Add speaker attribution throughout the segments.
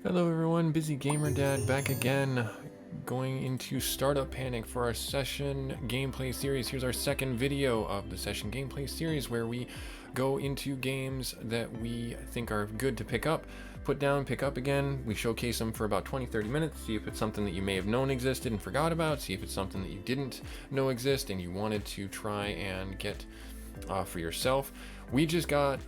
Speaker 1: Hello everyone, Busy Gamer Dad back again, going into Startup Panic for our session gameplay series. Here's our second video of the session gameplay series where we go into games that we think are good to pick up, put down, pick up again. We showcase them for about 20-30 minutes, see if it's something that you may have known existed and forgot about, see if it's something that you didn't know exist and you wanted to try and get for yourself. We just got,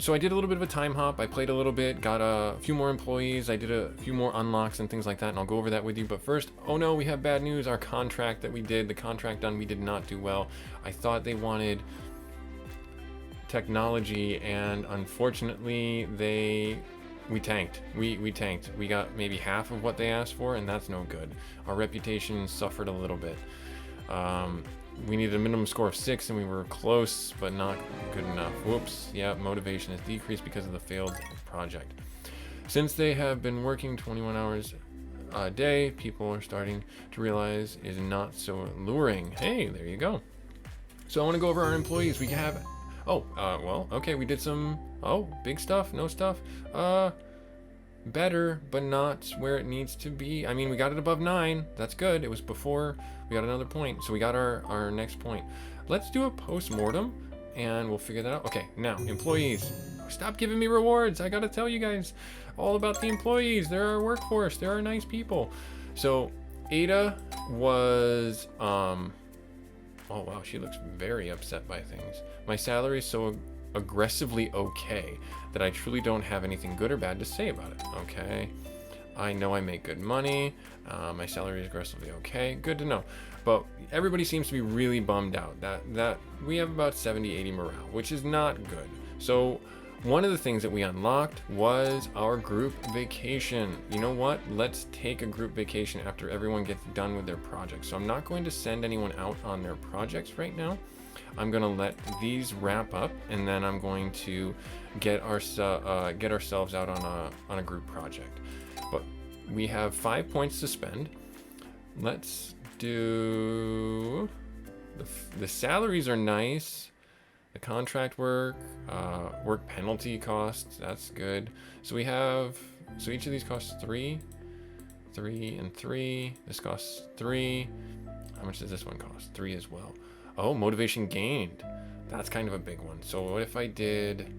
Speaker 1: so I did a little bit of a time hop. I played a little bit, got a few more employees. I did a few more unlocks and things like that, and I'll go over that with you. But first, oh no, we have bad news. Our contract that we did, the contract done, we did not do well. I thought they wanted technology, and unfortunately, we tanked. We tanked. We got maybe half of what they asked for, and that's no good. Our reputation suffered a little bit. We needed a minimum score of 6 and we were close, but not good enough. Whoops. Yeah, motivation has decreased because of the failed project. Since they have been working 21 hours a day, people are starting to realize is not so alluring. Hey, there you go. So I want to go over our employees. We have, well, okay, we did some, big stuff, no stuff. Better, but not where it needs to be. I mean, we got it above 9. That's good. It was before we got another point. So we got our next point. Let's do a post-mortem and we'll figure that out. Okay, now, employees. Stop giving me rewards. I gotta tell you guys all about the employees. They're our workforce. They're our nice people. So Ada was, oh wow, she looks very upset by things. My salary is so aggressively okay that I truly don't have anything good or bad to say about it. Okay, I know I make good money. My salary is aggressively okay. Good to know. But everybody seems to be really bummed out that we have about 70-80 morale, which is not good. So one of the things that we unlocked was our group vacation. You know what? Let's take a group vacation after everyone gets done with their projects. So I'm not going to send anyone out on their projects right now. I'm gonna let these wrap up, and then I'm going to get ourselves out on a group project. But we have 5 points to spend. Let's do the salaries are nice. The contract work penalty costs, that's good. So we have, so each of these costs 3, 3, and 3. This costs 3. How much does this one cost? 3 as well. Oh, motivation gained. That's kind of a big one. So what if I did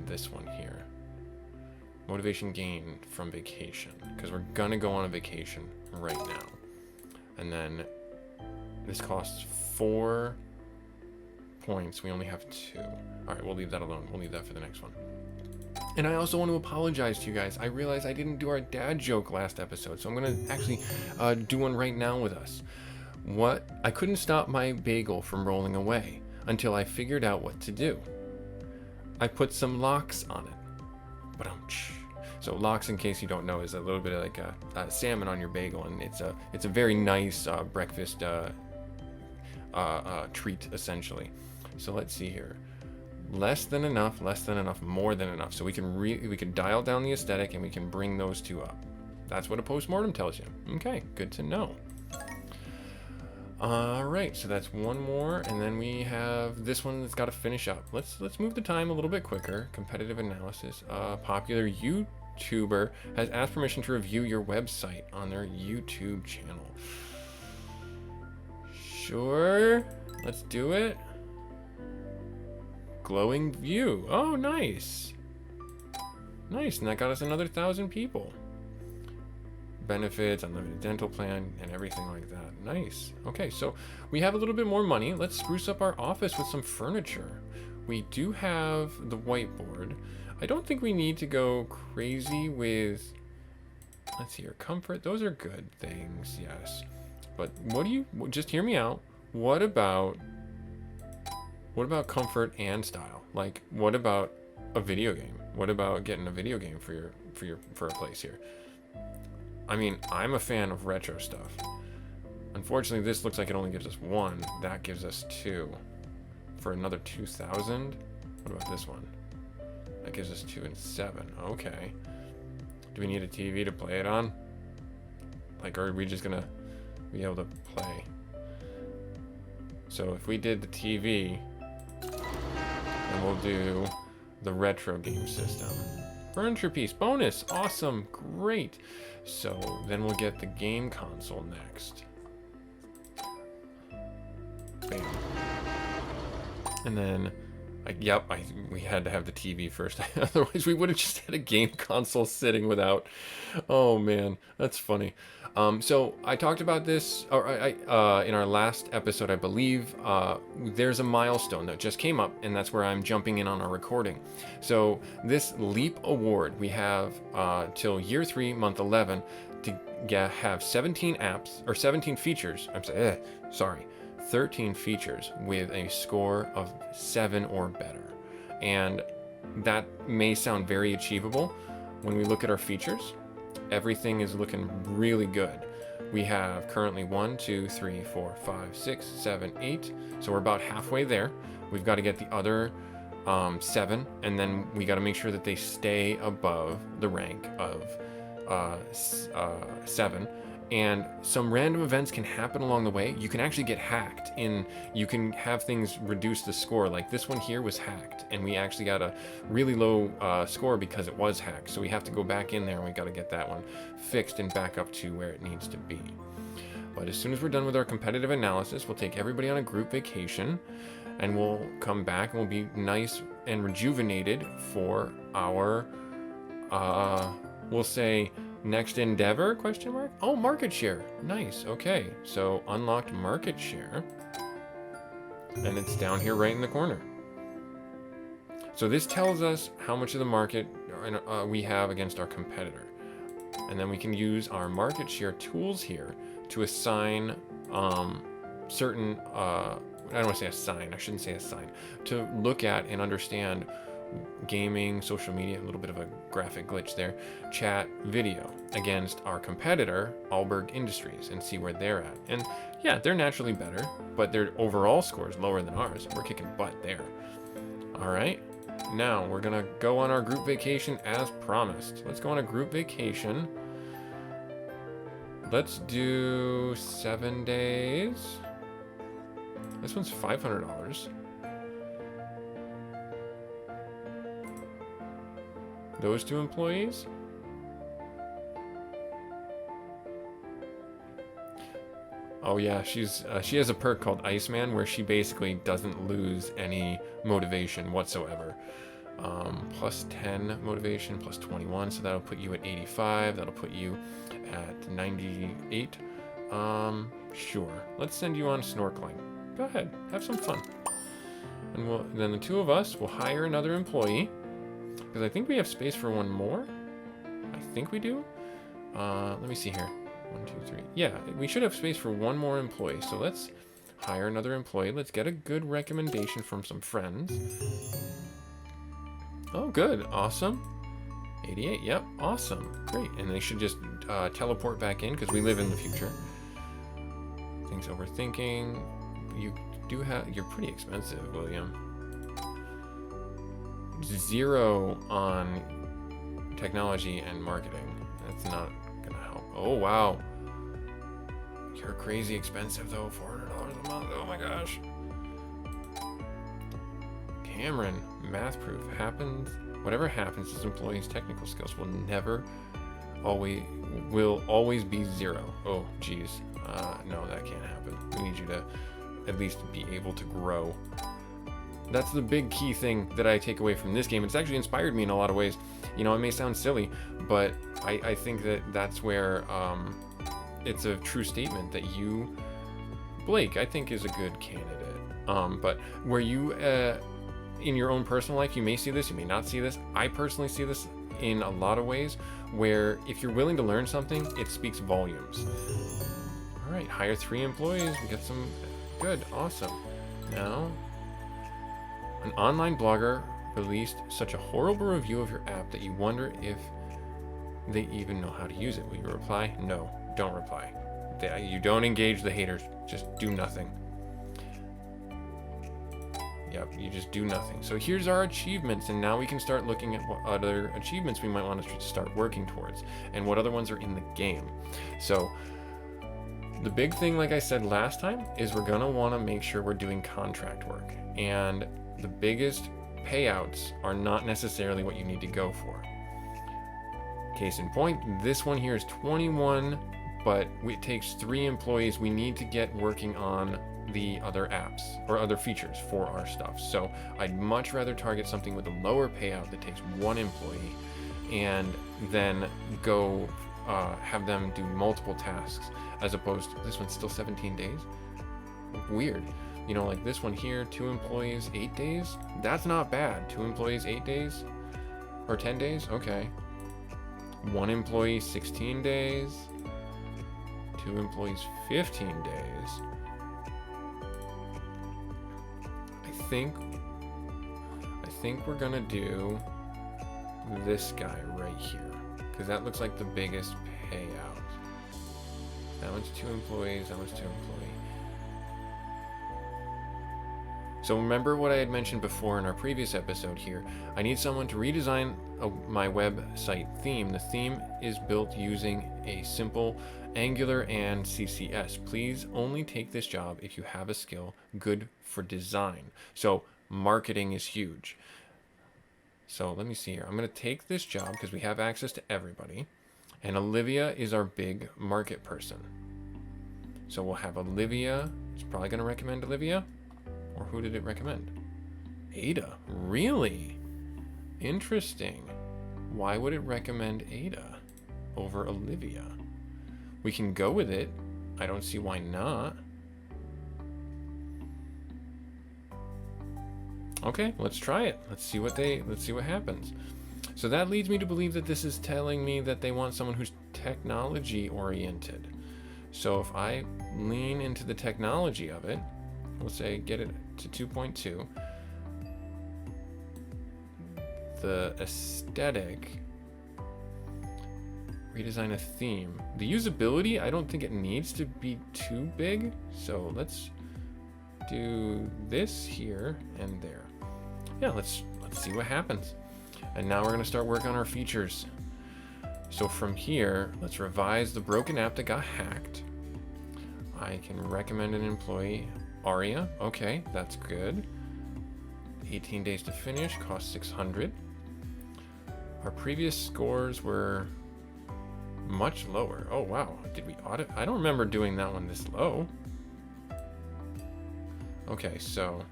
Speaker 1: this one here? Motivation gained from vacation, because we're gonna go on a vacation right now. And then this costs 4 points. We only have 2. All right, we'll leave that alone. We'll leave that for the next one. And I also want to apologize to you guys. I realized I didn't do our dad joke last episode, so I'm gonna actually do one right now with us. I couldn't stop my bagel from rolling away until I figured out what to do. I put some locks on it. Ba-dum-tsh. So locks, in case you don't know, is a little bit of like a salmon on your bagel, and it's a very nice breakfast treat essentially. So let's see here. Less than enough, more than enough. So we can dial down the aesthetic and we can bring those two up. That's what a postmortem tells you. Okay, good to know. All right, so that's one more, and then we have this one that's got to finish up. Let's move the time a little bit quicker. Competitive analysis. Popular YouTuber has asked permission to review your website on their YouTube channel. Sure, let's do it. Glowing view. Oh, nice. Nice, and that got us another 1,000 people. Benefits, unlimited dental plan, and everything like that. Nice. Okay, so we have a little bit more money. Let's spruce up our office with some furniture. We do have the whiteboard. I don't think we need to go crazy with, let's see here, comfort. Those are good things, yes. But just hear me out. What about comfort and style? Like, what about a video game? What about getting a video game for a place here? I mean, I'm a fan of retro stuff. Unfortunately, this looks like it only gives us 1. That gives us 2. For another 2,000? What about this one? That gives us 2 and 7. Okay. Do we need a TV to play it on? Like, or are we just gonna be able to play? So if we did the TV, then we'll do the retro game system. Furniture piece, bonus, awesome, great. So then we'll get the game console next. Bam. And then, we had to have the TV first. Otherwise, we would have just had a game console sitting without. Oh man, that's funny. So I talked about this, or in our last episode, I believe. There's a milestone that just came up, and that's where I'm jumping in on our recording. So this Leap Award, we have till year 3, month 11, to have 17 apps or 17 features. 13 features with a score of 7 or better. And that may sound very achievable. When we look at our features, everything is looking really good. We have currently 1, 2, 3, 4, 5, 6, 7, 8. So we're about halfway there. We've got to get the other 7, and then we got to make sure that they stay above the rank of 7. And some random events can happen along the way. You can actually get hacked you can have things reduce the score. Like this one here was hacked, and we actually got a really low score because it was hacked. So we have to go back in there, and we got to get that one fixed and back up to where it needs to be. But as soon as we're done with our competitive analysis, we'll take everybody on a group vacation, and we'll come back and we'll be nice and rejuvenated for our, we'll say, next endeavor, question mark? Oh, market share. Nice. Okay. So unlocked market share. And it's down here right in the corner. So this tells us how much of the market we have against our competitor. And then we can use our market share tools here to assign certain, I don't want to say assign, I shouldn't say assign, to look at and understand gaming, social media, a little bit of a graphic glitch there, chat, video against our competitor, Allberg Industries, and see where they're at. And yeah, they're naturally better, but their overall score is lower than ours. We're kicking butt there. All right, now we're gonna go on our group vacation as promised. Let's go on a group vacation. Let's do 7 days. This one's $500. Those 2 employees? Oh yeah, she has a perk called Iceman where she basically doesn't lose any motivation whatsoever. Plus 10 motivation, plus 21, so that'll put you at 85. That'll put you at 98. Sure. Let's send you on snorkeling. Go ahead, have some fun. And then the 2 of us will hire another employee. Because I think we have space for one more. I think we do. Let me see here. 1, 2, 3. Yeah, we should have space for one more employee. So let's hire another employee. Let's get a good recommendation from some friends. Oh, good. Awesome. 88. Yep. Awesome. Great. And they should just teleport back in because we live in the future. Things overthinking. You're pretty expensive, William. 0 on technology and marketing. That's not gonna help. Oh wow, you're crazy expensive though. $400 a month. Oh my gosh. Cameron, math proof happens. Whatever happens, this employee's technical skills will always be 0. Oh geez. No, that can't happen. We need you to at least be able to grow. That's the big key thing that I take away from this game. It's actually inspired me in a lot of ways. You know, it may sound silly, but I think that's where it's a true statement that you, Blake, I think is a good candidate. But where you, in your own personal life, you may see this, you may not see this. I personally see this in a lot of ways where if you're willing to learn something, it speaks volumes. All right, hire 3 employees. We got some good, awesome. Now, an online blogger released such a horrible review of your app that you wonder if they even know how to use it. Will you reply? No, don't reply. You don't engage the haters. Just do nothing. Yep, you just do nothing. So here's our achievements, and now we can start looking at what other achievements we might want to start working towards, and what other ones are in the game. So the big thing, like I said last time, is we're gonna want to make sure we're doing contract work, and the biggest payouts are not necessarily what you need to go for. Case in point, this one here is 21, but it takes 3 employees. We need to get working on the other apps or other features for our stuff. So I'd much rather target something with a lower payout that takes 1 employee and then go have them do multiple tasks, as opposed to this one's still 17 days. Weird. You know, like this one here, 2 employees, 8 days. That's not bad. 2 employees, 8 days or 10 days. Okay. 1 employee, 16 days. 2 employees, 15 days. I think we're gonna do this guy right here, because that looks like the biggest payout. That one's 2 employees, that one's 2 employees. So remember what I had mentioned before in our previous episode here. I need someone to redesign my website theme. The theme is built using a simple Angular and CCS. Please only take this job if you have a skill good for design. So marketing is huge. So let me see here. I'm going to take this job because we have access to everybody. And Olivia is our big market person. So we'll have Olivia. It's probably going to recommend Olivia. Or who did it recommend? Ada. Really? Interesting. Why would it recommend Ada over Olivia? We can go with it. I don't see why not. Okay, let's try it. Let's see what happens. So that leads me to believe that this is telling me that they want someone who's technology oriented. So if I lean into the technology of it, we'll say get it to 2.2. The aesthetic, redesign a theme. The usability, I don't think it needs to be too big. So let's do this here and there. Yeah, let's see what happens. And now we're gonna start working on our features. So from here, let's revise the broken app that got hacked. I can recommend an employee, Aria. Okay, that's good. 18 days to finish, cost 600. Our previous scores were much lower. Oh wow, did we audit? I don't remember doing that one this low. Okay, so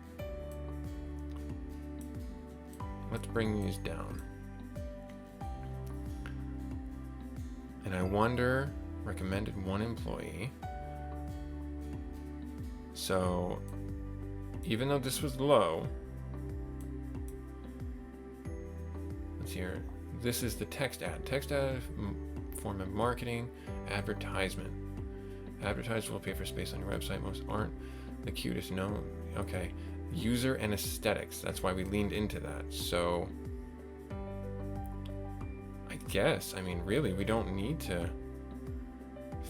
Speaker 1: let's bring these down. And I wonder, recommended 1 employee. So even though this was low, let's hear, this is the text ad. Text ad form of marketing, advertisement. Advertisers will pay for space on your website. Most aren't the cutest. No, okay. User and aesthetics. That's why we leaned into that. So I guess, I mean, really, we don't need to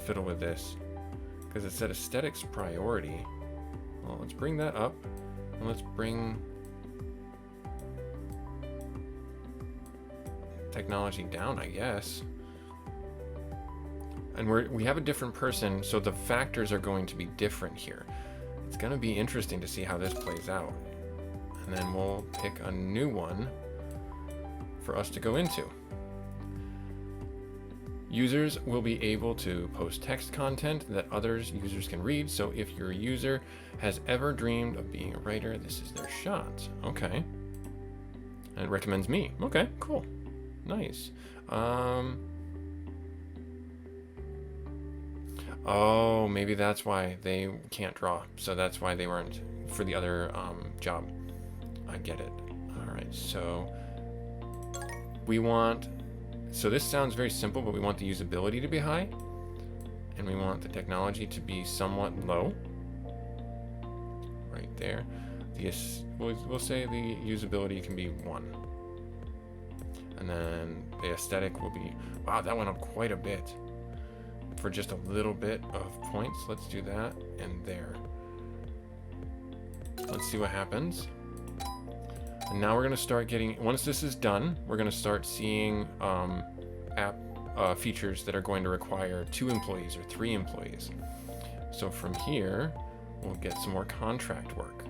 Speaker 1: fiddle with this because it said aesthetics priority. Well, let's bring that up and let's bring technology down, I guess. And we have a different person, so the factors are going to be different here. It's going to be interesting to see how this plays out. And then we'll pick a new one for us to go into. Users will be able to post text content that users can read. So if your user has ever dreamed of being a writer, this is their shot. Okay. And it recommends me. Okay, cool. Nice. Oh, maybe that's why they can't draw. So that's why they weren't for the other job. I get it. All right, so we want, so this sounds very simple, but we want the usability to be high and we want the technology to be somewhat low. Right there. We'll say the usability can be 1. And then the aesthetic will be, wow, that went up quite a bit. For just a little bit of points. Let's do that and there. Let's see what happens. And now we're gonna start getting, once this is done, we're gonna start seeing app features that are going to require 2 employees or 3 employees. So from here, we'll get some more contract work.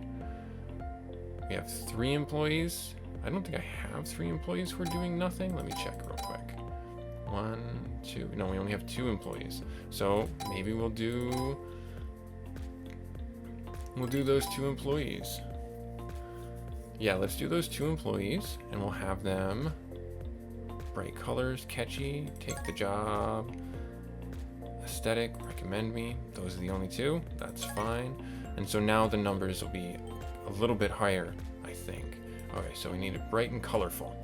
Speaker 1: We have 3 employees. I don't think I have 3 employees who are doing nothing. Let me check real quick. 1, 2. No, we only have 2 employees. So maybe we'll do those 2 employees. Yeah, let's do those 2 employees, and we'll have them bright colors, catchy, take the job, aesthetic, recommend me. Those are the only 2. That's fine. And so now the numbers will be a little bit higher, I think. Okay, so we need it bright and colorful.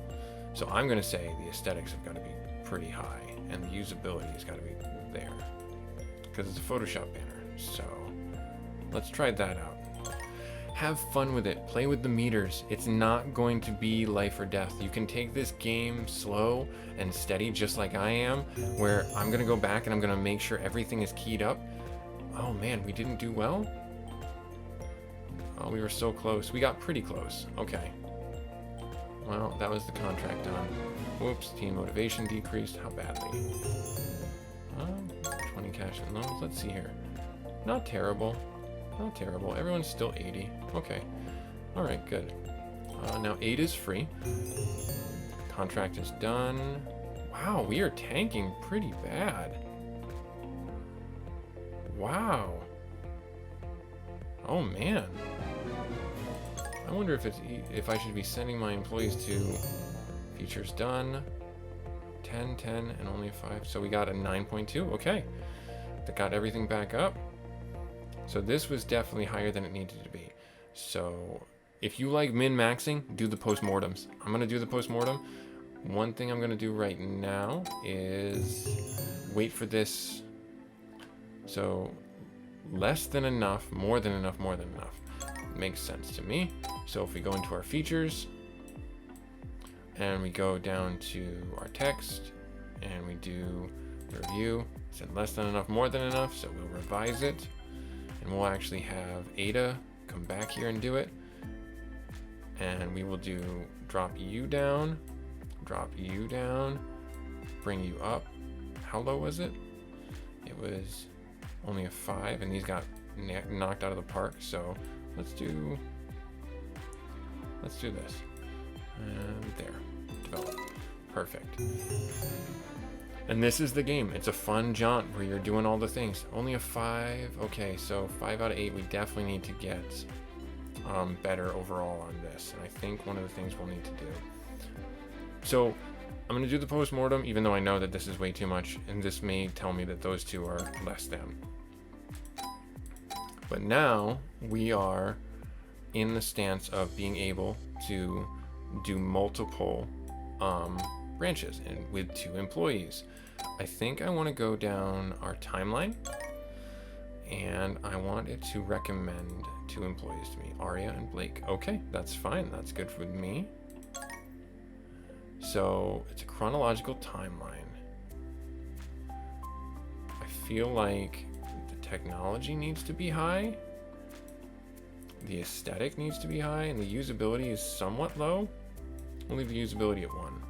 Speaker 1: So I'm going to say the aesthetics have got to be pretty high, and the usability has got to be there, because it's a Photoshop banner. So let's try that out. Have fun with it. Play with the meters. It's not going to be life or death. You can take this game slow and steady, just like I am, where I'm going to go back and I'm going to make sure everything is keyed up. Oh man, we didn't do well? Oh, we were so close. We got pretty close. Okay. Well, that was the contract done. Whoops, team motivation decreased. How badly? 20 cash and loans. Let's see here. Not terrible. Not terrible. Everyone's still 80. Okay. All right, good. Now 8 is free. Contract is done. Wow, we are tanking pretty bad. Wow. Oh man. I wonder if I should be sending my employees to features done. 10, 10, and only a 5. So we got a 9.2. Okay. That got everything back up. So this was definitely higher than it needed to be. So if you like min-maxing, do the postmortems. I'm going to do the postmortem. One thing I'm going to do right now is wait for this. So less than enough, more than enough, more than enough. Makes sense to me. So if we go into our features and we go down to our text and we do review, it said less than enough, more than enough. So we'll revise it. And we'll actually have Ada come back here and do it. And we will do drop you down, bring you up. How low was it? It was only a 5, and these got knocked out of the park. So let's do this. And there, develop. Perfect. And this is the game. It's a fun jaunt where you're doing all the things. Only a 5. Okay, so 5 out of 8. We definitely need to get better overall on this. And I think one of the things we'll need to do. So I'm going to do the postmortem, even though I know that this is way too much. And this may tell me that those 2 are less than. But now we are in the stance of being able to do multiple branches and with 2 employees. I think I want to go down our timeline, and I want it to recommend 2 employees to me, Aria and Blake. Okay, that's fine. That's good with me. So it's a chronological timeline. I feel like the technology needs to be high, the aesthetic needs to be high, and the usability is somewhat low. We'll leave the usability at 1.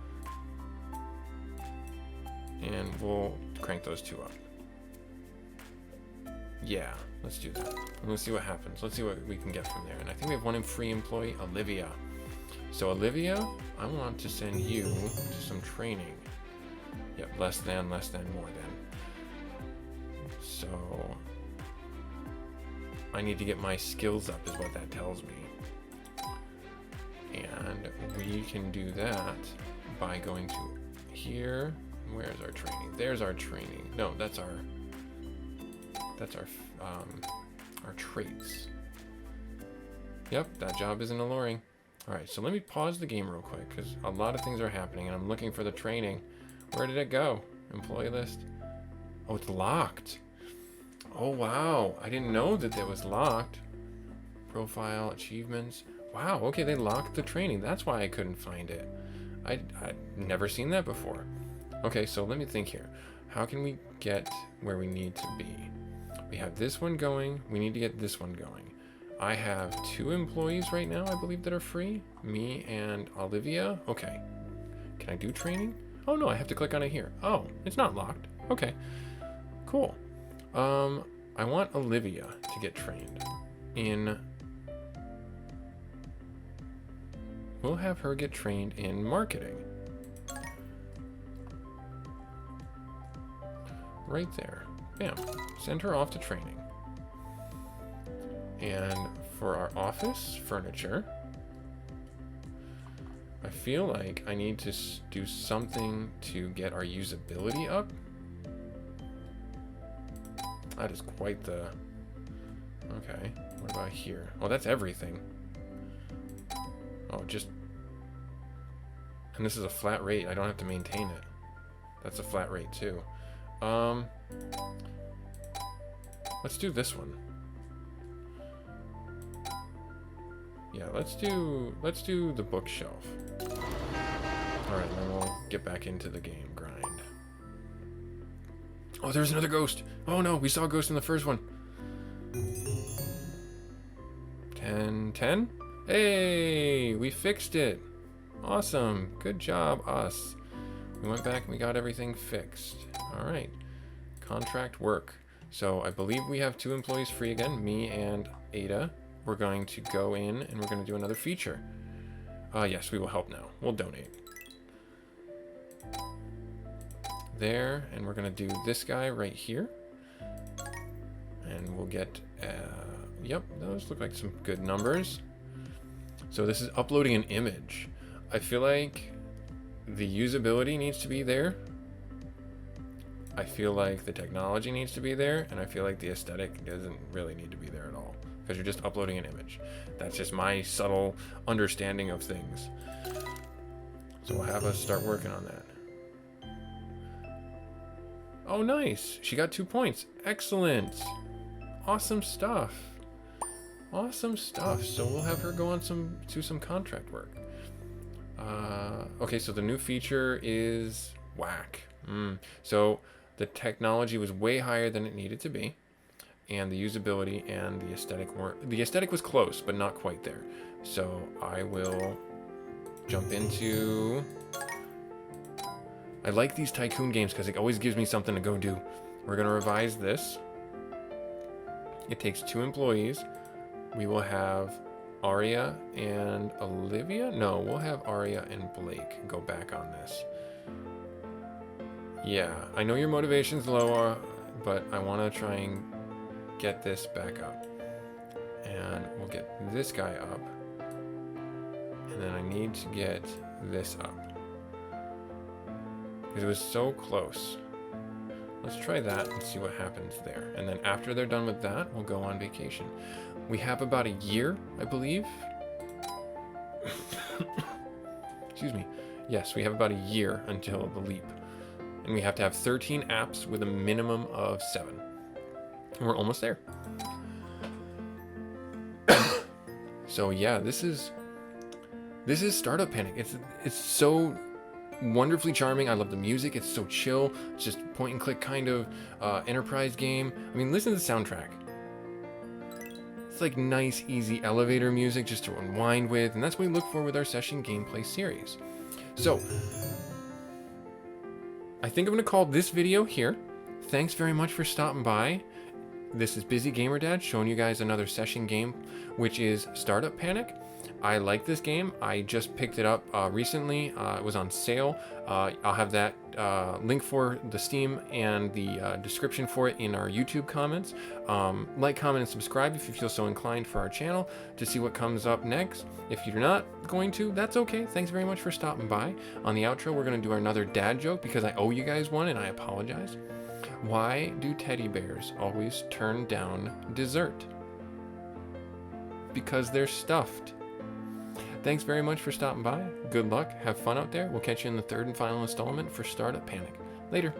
Speaker 1: And we'll crank those 2 up. Yeah, let's do that. And let's see what happens. Let's see what we can get from there. And I think we have 1 free employee, Olivia. So Olivia, I want to send you to some training. Yep, less than, more than. So I need to get my skills up is what that tells me. And we can do that by going to here. Where's our training? There's our training. No, that's our traits. Yep, that job isn't alluring. All right, so let me pause the game real quick because a lot of things are happening and I'm looking for the training. Where did it go? Employee list. Oh, it's locked. Oh, wow. I didn't know that it was locked. Profile, achievements. Wow, okay, they locked the training. That's why I couldn't find it. I'd never seen that before. Okay, so let me think here. How can we get where we need to be? We have this one going. We need to get this one going. I have 2 employees right now, I believe, that are free. Me and Olivia. Okay. Can I do training? Oh, no, I have to click on it here. Oh, it's not locked. Okay. Cool. I want Olivia to get trained in... We'll have her get trained in marketing. right there. Bam. Send her off to training. And for our office furniture, I feel like I need to do something to get our usability up. That is quite the... Okay, what about here? Oh, that's everything. Oh, just... And this is a flat rate. I don't have to maintain it. That's a flat rate too. Let's do this one. Yeah, let's do the bookshelf. Alright, then we'll get back into the game grind. Oh, there's another ghost! Oh no, we saw a ghost in the first one. 10. Hey, we fixed it. Awesome. Good job, us. We went back and we got everything fixed. Alright. Contract work. So I believe we have 2 employees free again, me and Ada. We're going to go in and we're going to do another feature. Yes, we will help now. We'll donate. There, and we're going to do this guy right here. And we'll get, yep, those look like some good numbers. So this is uploading an image. I feel like the usability needs to be there. I feel like the technology needs to be there, and I feel like the aesthetic doesn't really need to be there at all, because you're just uploading an image. That's just my subtle understanding of things. So we'll have us start working on that. Oh, nice. She got 2 points. Excellent. Awesome stuff. Awesome stuff. So we'll have her go on to some contract work. Okay, so the new feature is whack. So the technology was way higher than it needed to be, and the usability and the aesthetic weren't. The aesthetic was close, but not quite there. So I will jump into... I like these tycoon games because it always gives me something to go do. We're going to revise this. It takes 2 employees. We will have Aria and Olivia? No, we'll have Aria and Blake go back on this. Yeah, I know your motivation's lower, but I want to try and get this back up. And we'll get this guy up. And then I need to get this up. Because it was so close. Let's try that and see what happens there. And then after they're done with that, we'll go on vacation. We have about a year, I believe. Excuse me. Yes, we have about a year until the leap. And we have to have 13 apps with a minimum of 7. And we're almost there. So yeah, this is Startup Panic. It's so wonderfully charming. I love the music. It's so chill. It's just point and click kind of enterprise game. I mean, listen to the soundtrack. It's like nice, easy elevator music just to unwind with, and that's what we look for with our session gameplay series. So, I think I'm going to call this video here. Thanks very much for stopping by. This is Busy Gamer Dad showing you guys another session game, which is Startup Panic. I like this game. I just picked it up recently. It was on sale. I'll have that link for the Steam and the description for it in our YouTube comments. Like, comment, and subscribe if you feel so inclined for our channel to see what comes up next. If you're not going to, that's okay. Thanks very much for stopping by. On the outro, we're going to do another dad joke because I owe you guys one and I apologize. Why do teddy bears always turn down dessert? Because they're stuffed. Thanks very much for stopping by. Good luck. Have fun out there. We'll catch you in the 3rd and final installment for Startup Panic. Later.